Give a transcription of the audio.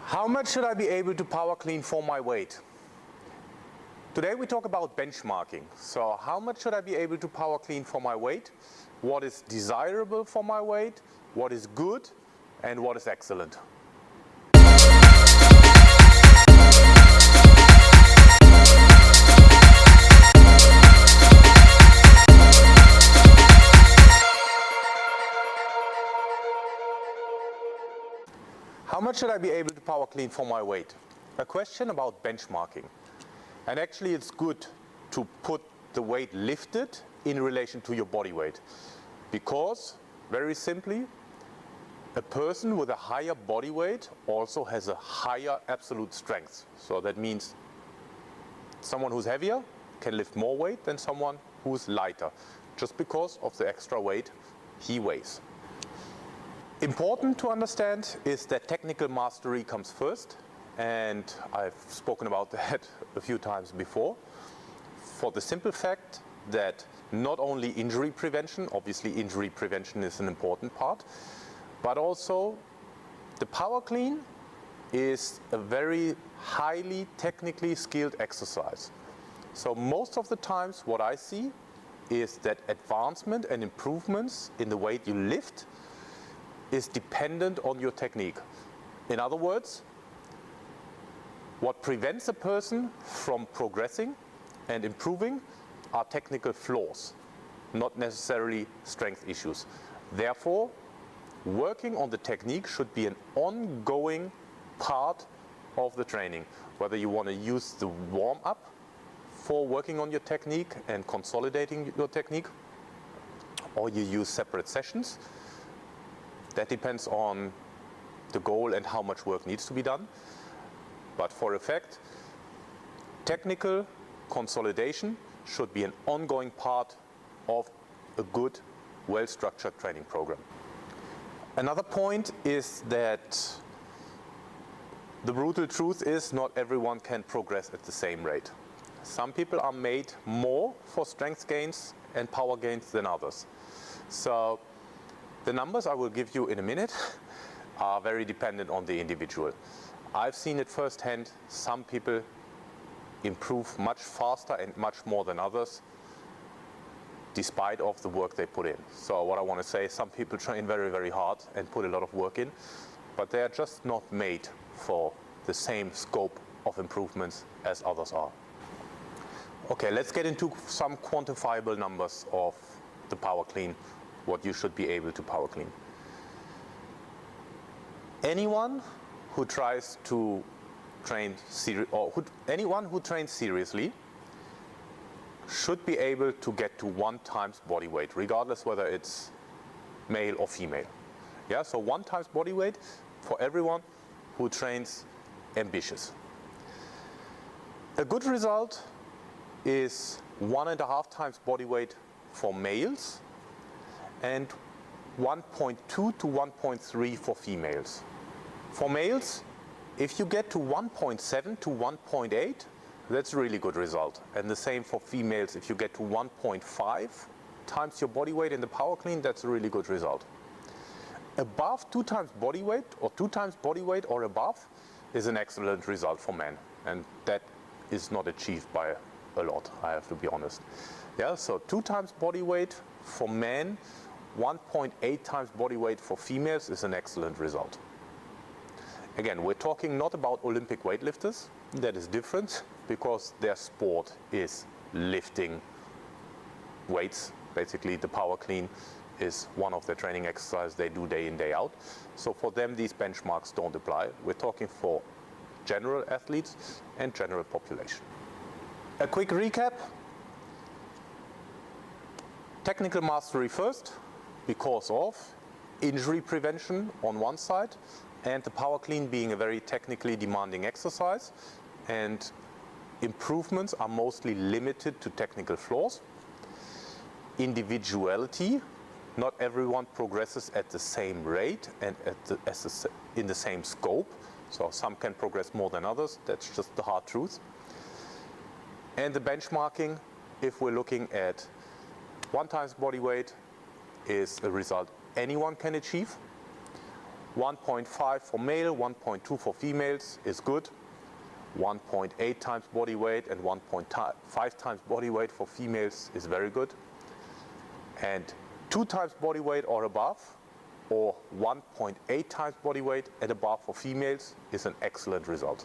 How much should I be able to power clean for my weight? Today we talk about benchmarking. So how much should I be able to power clean for my weight? What is desirable for my weight? What is good? And what is excellent? How much should I be able to power clean for my weight? A question about benchmarking. And actually it's good to put the weight lifted in relation to your body weight. Because, very simply, a person with a higher body weight also has a higher absolute strength. So that means someone who's heavier can lift more weight than someone who's lighter, just because of the extra weight he weighs. Important to understand is that technical mastery comes first, and I've spoken about that a few times before, for the simple fact that not only injury prevention, obviously injury prevention is an important part, but also the power clean is a very highly technically skilled exercise. So most of the times what I see is that advancement and improvements in the weight you lift is dependent on your technique. In other words, what prevents a person from progressing and improving are technical flaws, not necessarily strength issues. Therefore, working on the technique should be an ongoing part of the training. Whether you want to use the warm-up for working on your technique and consolidating your technique, or you use separate sessions, that depends on the goal and how much work needs to be done. But for a fact, technical consolidation should be an ongoing part of a good, well-structured training program. Another point is that the brutal truth is not everyone can progress at the same rate. Some people are made more for strength gains and power gains than others. So the numbers I will give you in a minute are very dependent on the individual. I've seen it firsthand. Some people improve much faster and much more than others, despite of the work they put in. So what I want to say, some people train very, very hard and put a lot of work in, but they are just not made for the same scope of improvements as others are. Okay, let's get into some quantifiable numbers of the power clean, what you should be able to power clean. Anyone who tries to train anyone who trains seriously should be able to get to 1 times body weight, regardless whether it's male or female. Yeah, so 1 times body weight for everyone who trains ambitious. A good result is 1.5 times body weight for males and 1.2 to 1.3 for females. For males, if you get to 1.7 to 1.8, that's a really good result. And the same for females, if you get to 1.5 times your body weight in the power clean, that's a really good result. Above 2 times body weight or 2 times body weight or above is an excellent result for men. And that is not achieved by a lot, I have to be honest. Yeah, so 2 times body weight for men, 1.8 times body weight for females is an excellent result. Again, we're talking not about Olympic weightlifters. That is different because their sport is lifting weights. Basically, the power clean is one of the training exercises they do day in, day out. So for them, these benchmarks don't apply. We're talking for general athletes and general population. A quick recap. Technical mastery first, because of injury prevention on one side, and the power clean being a very technically demanding exercise, and improvements are mostly limited to technical flaws. Individuality, not everyone progresses at the same rate and in the same scope, so some can progress more than others, that's just the hard truth. And the benchmarking, if we're looking at 1 times body weight, is a result anyone can achieve. 1.5 for male, 1.2 for females is good. 1.8 times body weight and 1.5 times body weight for females is very good. And 2 times body weight or above, or 1.8 times body weight and above for females is an excellent result.